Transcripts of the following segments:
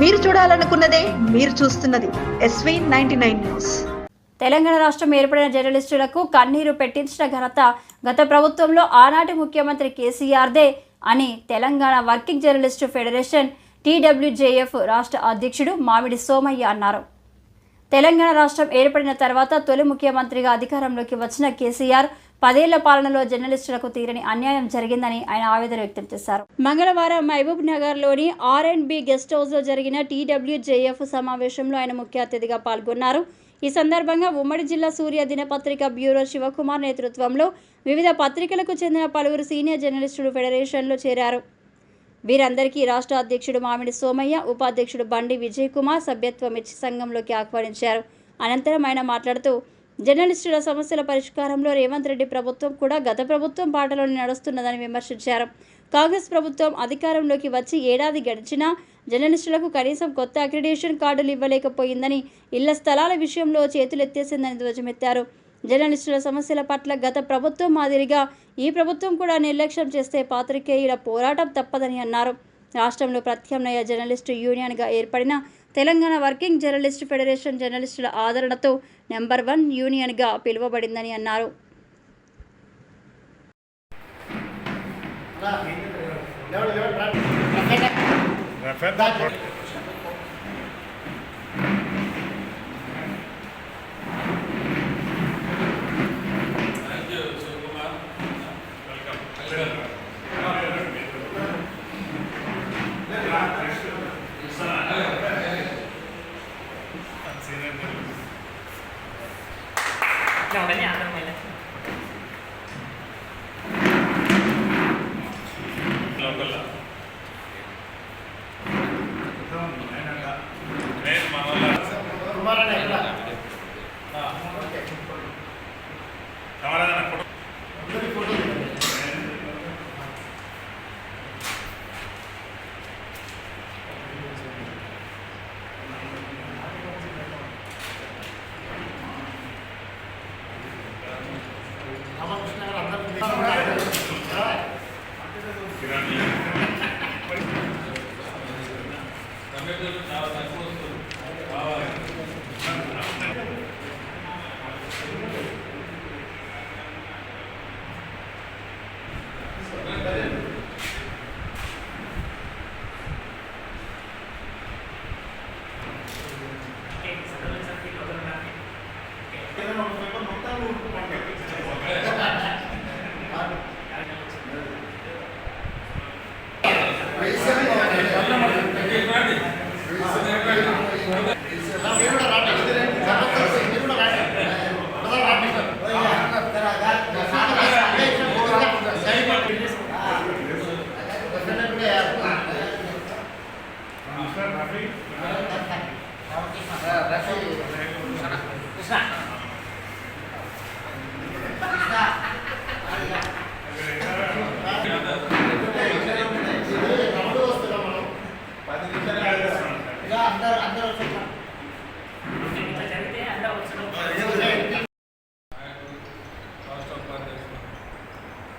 మీరు చూడాలనుకున్నదే మీరు చూస్తున్నది SV99 న్యూస్. తెలంగాణ రాష్ట్రం ఏర్పడిన జర్నలిస్టులకు కన్నీరు పెట్టించిన ఘనత గత ప్రభుత్వంలో ఆనాటి ముఖ్యమంత్రి కేసీఆర్దే అని Telangana working journalist federation TWJF రాష్ట్ర అధ్యక్షుడు మామిడి సోమయ్య అన్నారు. తెలంగాణ రాష్ట్రం ఏర్పడిన తర్వాత తొలి ముఖ్యమంత్రిగా అధికారంలోకి వచ్చిన కేసీఆర్ 10 ఏళ్ల పాలనలో జర్నలిస్టులకు తీరని అన్యాయం జరిగిందని ఆయన ఆవేదన వ్యక్తం చేశారు. మంగళవారం మహబూబ్ నగర్లోని R&B గెస్ట్ హౌస్లో జరిగిన TWJF సమావేశంలో ఆయన ముఖ్య అతిథిగా పాల్గొన్నారు. ఈ సందర్భంగా ఉమ్మడి జిల్లా సూర్య దినపత్రిక బ్యూరో శివకుమార్ నేతృత్వంలో వివిధ పత్రికలకు చెందిన పలువురు సీనియర్ జర్నలిస్టులు ఫెడరేషన్లో చేరారు. వీరందరికీ రాష్ట్ర అధ్యక్షుడు మామిడి సోమయ్య, ఉపాధ్యక్షుడు బండి విజయ్ కుమార్ సభ్యత్వం ఇచ్చి సంఘంలోకి ఆహ్వానించారు. అనంతరం ఆయన మాట్లాడుతూ జర్నలిస్టుల సమస్యల పరిష్కారంలో రేవంత్ రెడ్డి ప్రభుత్వం కూడా గత ప్రభుత్వం బాటలోనే నడుస్తున్నదని విమర్శించారు. కాంగ్రెస్ ప్రభుత్వం అధికారంలోకి వచ్చి ఏడాది గడిచినా జర్నలిస్టులకు కనీసం కొత్త అక్రిడిటేషన్ కార్డులు ఇవ్వలేకపోయిందని, ఇళ్ల స్థలాల విషయంలో చేతులెత్తేసిందని ధ్వజమెత్తారు. జర్నలిస్టుల సమస్యల పట్ల గత ప్రభుత్వం మాదిరిగా ఈ ప్రభుత్వం కూడా నిర్లక్ష్యం చేస్తే పాత్రికేయుల పోరాటం తప్పదని అన్నారు. రాష్ట్రంలో ప్రత్యామ్నాయ జర్నలిస్టు యూనియన్గా ఏర్పడిన తెలంగాణ వర్కింగ్ జర్నలిస్టు ఫెడరేషన్ జర్నలిస్టుల ఆదరణతో నెంబర్ 1 యూనియన్గా పిలువబడిందని అన్నారు.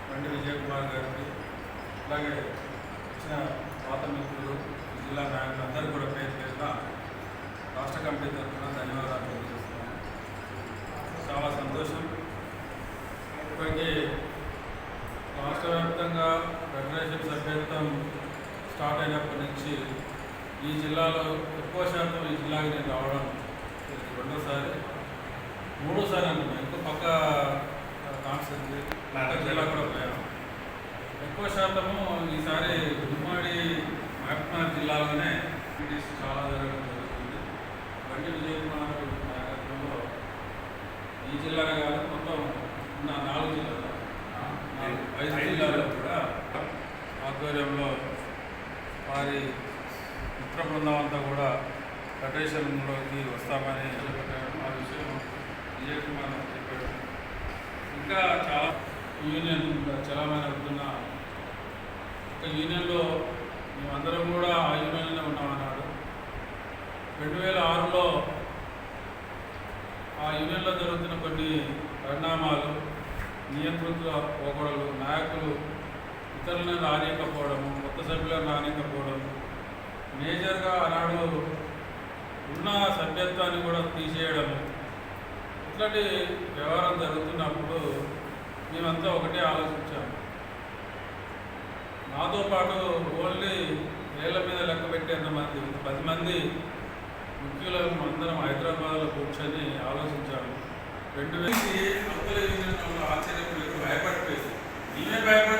బండి విజయ్ కుమార్ గారికి, అలాగే ఇచ్చిన పాత మిత్రులు, జిల్లా నాయకులు అందరూ కూడా పేరు పేరున రాష్ట్ర కమిటీ తరఫున ధన్యవాదాలు తెలియజేస్తున్నాను. చాలా సంతోషం. ఇప్పటికీ రాష్ట్ర వ్యాప్తంగా ఫెడరేషన్ సభ్యత్వం స్టార్ట్ అయినప్పటి నుంచి ఈ జిల్లాలో ఎక్కువ శాతం ఈ జిల్లాకి నేను రావడం రెండోసారి, మూడోసారి అంటున్నాను. ఇంకో పక్క కాన్స్టిట్యూన్సీ జిల్లా కూడా పోయాను. ఎక్కువ శాతము ఈసారి ఉమ్మడి మహబూబ్నగర్ జిల్లాలోనే మీటింగ్స్ చాలా జరగడం జరుగుతుంది. బండి విజయ్ కుమార్ నాయకత్వంలో ఈ జిల్లానే కాదు మొత్తం ఉన్న 4 జిల్లాలు 5 జిల్లాల్లో కూడా ఆధ్వర్యంలో వారి మిత్ర బృందం అంతా కూడా ఫెడరేషన్లోకి వస్తామని చెప్పారు. ఆ విషయం విజయ్ కుమార్ చెప్పాడు. ఇంకా చాలా యూనియన్ చలామణి అవుతున్న ఒక యూనియన్లో మేమందరం కూడా ఆ యూనియన్లో ఉన్నామన్నాడు. 2006లో ఆ యూనియన్లో జరుగుతున్న కొన్ని పరిణామాలు, నియంతృత్వ పోకడలు, నాయకులు ఇతరులను రానియకపోవడము, కొత్త సభ్యులను రానియకపోవడము, మేజర్గా ఆనాడు ఉన్న సభ్యత్వాన్ని కూడా తీసేయడం, ఇట్లాంటి వ్యవహారం జరుగుతున్నప్పుడు మేమంతా ఒకటే ఆలోచించాము. నాతో పాటు ఓన్లీ వేళ్ల మీద లెక్క పెట్టేంతమంది 10 మంది ముఖ్యులను అందరం హైదరాబాద్లో కూర్చొని ఆలోచించాము. 2000 అవతల యూనియన్ ఆశ్చర్యపోయి భయపడిపోయింది. మేమే భయపడి